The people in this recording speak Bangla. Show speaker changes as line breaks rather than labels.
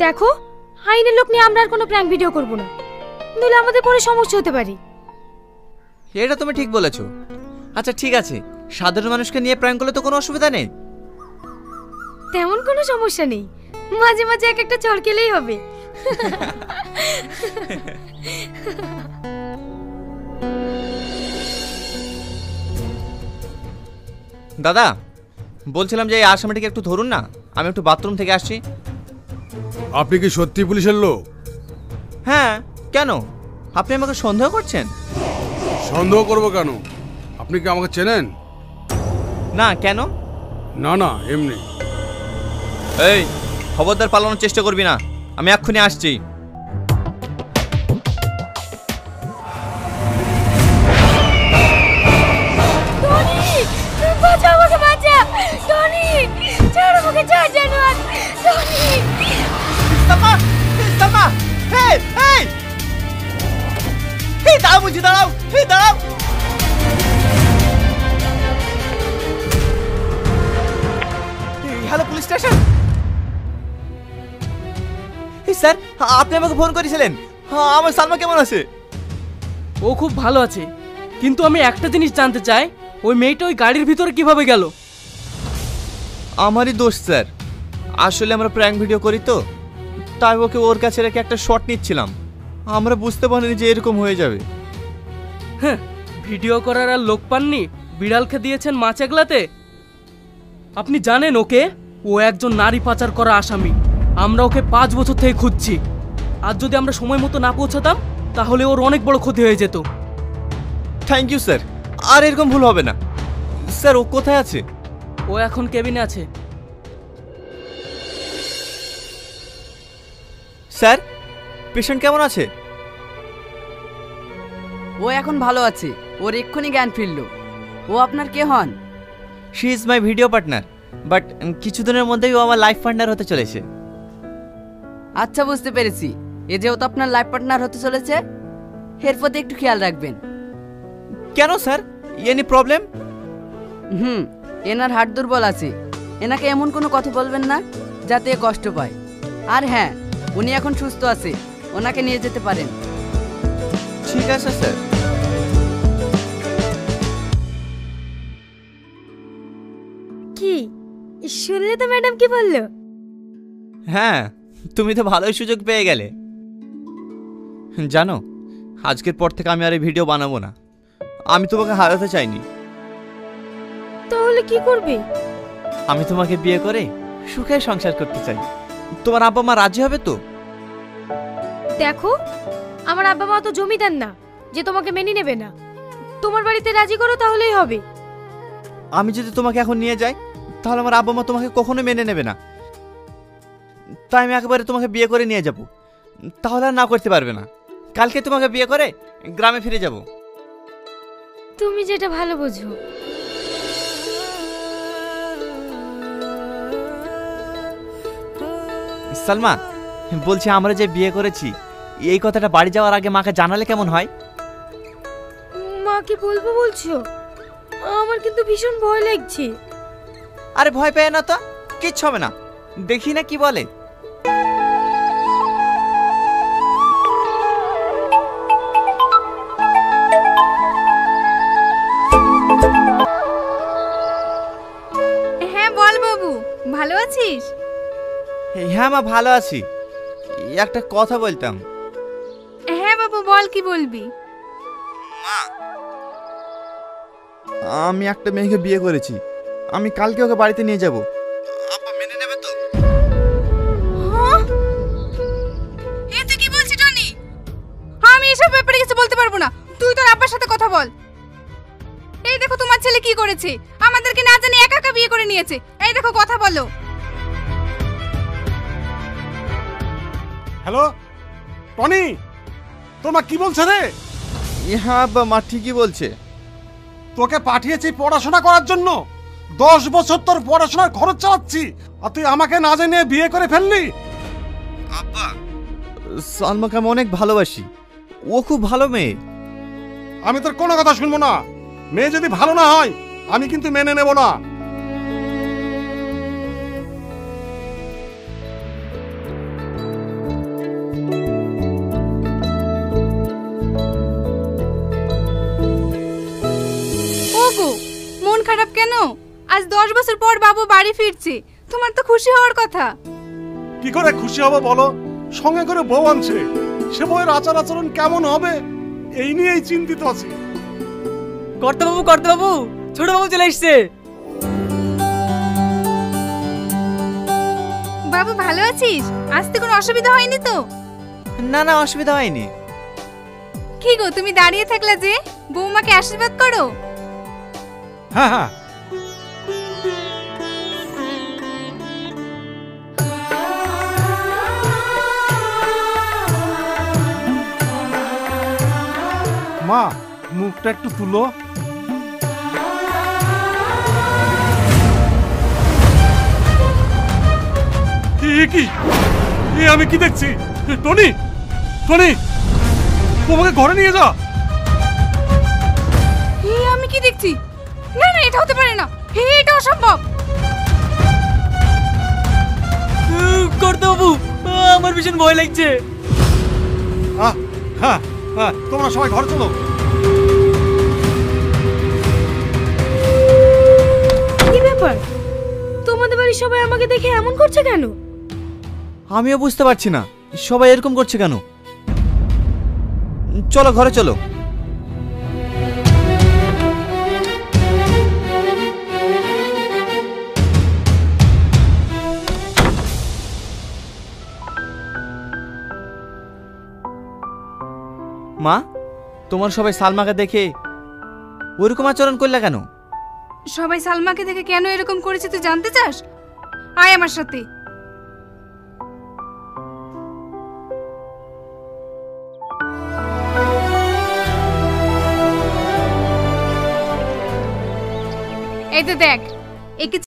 দেখো, আইনের লোক নিয়ে আমরা আর কোনো প্র্যাঙ্ক ভিডিও করব না, নইলে আমাদের পরে সমস্যা হতে পারে।
এটা তুমি ঠিক বলেছো। আচ্ছা ঠিক আছে, সাধারণ মানুষকে নিয়ে প্র্যাঙ্ক করলে তো কোনো অসুবিধা নেই।
তেমন কোনো সমস্যা নেই, মাঝে মাঝে এক একটা চড় খেলেই হবে।
দাদা বলছিলাম যে এই আসামিটিকে একটু ধরুন না, আমি একটু বাথরুম থেকে আসছি।
আপনি কি সত্যি পুলিশের লোক?
হ্যাঁ, কেন আপনি আমাকে সন্দেহ করছেন?
সন্দেহ করব কেন? আপনি কি আমাকে চেনেন?
না, কেন?
না না, এমনি।
এই খবরদার পালানোর চেষ্টা করবি না, আমি এক্ষুনি আসছি। দাঁড়াও বলছি, দাঁড়াও, দাঁড়াও। Hello police station. স্যার, আপনি আমাকে ফোন করেছিলেন। আমার সালমা কেমন আছে?
ও খুব ভালো আছে, কিন্তু আমি একটা জিনিস জানতে চাই, ওই মেয়েটা ওই গাড়ির ভিতরে কিভাবে গেল?
আমারই দোষ স্যার, আসলে আমরা প্র্যাঙ্ক ভিডিও করি তো, তাই ওকে ওর কাছে রেখে একটা শট নিচ্ছিলাম। আমরা বুঝতে পারিনি যে এরকম হয়ে যাবে।
হ্যাঁ, ভিডিও করার আর লোক পাননি, বিড়ালকে দিয়েছেন মাছ এগলাতে। আপনি জানেন ওকে, ও একজন নারী পাচার করা আসামি। আমরা ওকে 5 বছর থেকে খুঁজছি। আর যদি আমরা সময় মতো না পৌঁছাতাম তাহলে ওর অনেক বড় ক্ষতি হয়ে যেত।
থ্যাংক ইউ স্যার, আর এরকম ভুল হবে না। স্যার ও কোথায় আছে?
ও এখন কেবিনে আছে।
স্যার, পেশেন্ট কেমন আছে?
ও এখন ভালো আছে, ওর এক্ষুনি জ্ঞান ফিরল। ও আপনার কে হন?
She is my video partner, but কিছুদিনের মধ্যেই ও আমার লাইফ পার্টনার হতে চলেছে।
আচ্ছা, বুঝতে পেরেছি। এ যেহেতু আপনার লাইফ পার্টনার হতে চলেছে, এর প্রতি একটু খেয়াল রাখবেন।
কেন স্যার, এনি প্রবলেম?
এনার হার্ট দুর্বল আছে, এনাকে এমন কোনো কথা বলবেন না যাতে কষ্ট পায়। আর হ্যাঁ, উনি এখন সুস্থ আছে, ওনাকে নিয়ে যেতে পারেন।
ঠিক আছে স্যার।
কি শুনলে তো ম্যাডাম কি বললো?
হ্যাঁ, তুমি তো ভালোই সুযোগ পেয়ে গেলে। জানো, আজকের পর থেকে আমি আর এই ভিডিও বানাবো না। আমি তোমাকে হারাতে চাইনি।
তাহলে কি করবে?
আমি তোমাকে বিয়ে করে সুখে সংসার করতে চাই। তোমার আব্বা মা রাজি হবে তো?
দেখো, আমার আব্বা মা তো জমিদার না যে তোমাকে মেনে নেবে না। তোমার বাড়িতে রাজি করো তাহলেই হবে।
আমি যদি তোমাকে এখন নিয়ে যাই তাহলে আমার আব্বা মা তোমাকে কখনো মেনে নেবে না। তাই আমি একেবারে তোমাকে বিয়ে করে নিয়ে যাব, তাহলে আর না করতে পারবে না। কালকে তোমাকে বিয়ে করে গ্রামে ফিরে যাব।
তুমি যেটা ভালো বোঝো।
সালমা, বলছি আমরা যে বিয়ে করেছি এই কথাটা বাড়ি যাওয়ার আগে মাকে জানালে কেমন হয়?
মাকে বলবো বলছো? আমার কিন্তু ভীষণ ভয় লাগছে।
আরে ভয় পেয়ে না তো, কিচ্ছু হবে না, দেখি না কি বলে।
হ্যাঁ বল বাবু, ভালো আছিস?
হ্যাঁ মা, ভালো আছি। একটা কথা বলতাম।
হ্যাঁ বাবু বল, কি বলবি?
আমি একটা মেয়েকে বিয়ে করেছি, আমি কালকে ওকে বাড়িতে নিয়ে যাব। আব্বা মেনে নেবে তো?
হ্যাঁ, এতে কি বলছিস টনি? আমি এসব ব্যাপারে কিছু বলতে পারবো না, তুই তোর আব্বার সাথে কথা বল। এই দেখো তোমার ছেলে কি করেছে, আমাদেরকে না জানি একা একা বিয়ে করে নিয়েছে। এই দেখো, কথা বলো।
হ্যালো টনি, তোমার কি বলছে রে?
হ্যাঁ আব্বা, মা ঠিকই বলছে।
তোকে পাঠিয়েছি পড়াশোনা করার জন্য, 10 বছর তোর পড়াশোনার খরচ চালাচ্ছি, আর তুই আমাকে না জানিয়ে বিয়ে করে ফেললি।
আব্বা, সালমাকে আমি অনেক ভালোবাসি, ও খুব ভালো মেয়ে।
আমি তোর কোনো কথা শুনবো না। মেয়ে যদি ভালো না হয় আমি কিন্তু মেনে নেব না।
কেন? আজ 10 বছর পর বাবু বাড়ি ফিরছে, তোমার তো খুশি হওয়ার কথা।
কি করে খুশি হবো বলো? সঙ্গে করে বউ আনছে, সে বউয়ের আচার আচরণ কেমন হবে এই নিয়েই চিন্তিত আছি।
কর্তাবাবু, ছোট বাবু চলে এসছে।
বাবু ভালো আছিস? আসতে কোনো অসুবিধা হয়নি তো?
না না, অসুবিধা হয়নি।
কি গো তুমি দাঁড়িয়ে থাকলে যে, বৌমাকে আশীর্বাদ করো।
হ্যাঁ হ্যাঁ। মা, মুখটা একটু তুলো। কি এ আমি কি দেখছি? টনি, টনি, তোমাকে ঘরে নিয়ে যা।
আমি কি দেখছি? না না, এটা হতে পারে না, এটা অসম্ভব।
কর্তাবাবু, আমার ভীষণ ভয় লাগছে।
হ্যাঁ হ্যাঁ, তোমরা সবাই ঘরে চলো।
কি ব্যাপার? তোমাদের বাড়ির সবাই আমাকে দেখে এমন করছে কেন?
আমিও বুঝতে পারছি না সবাই এরকম করছে কেন। চলো ঘরে চলো। মা, তোমার সবাই সালমাকে দেখে ওইরকম আচরণ করলে কেন?
সবাই সালমাকে দেখে কেন এরকম করেছে তুই জানতে চাস? আয় আমার সাথে। এই তো দেখ, একে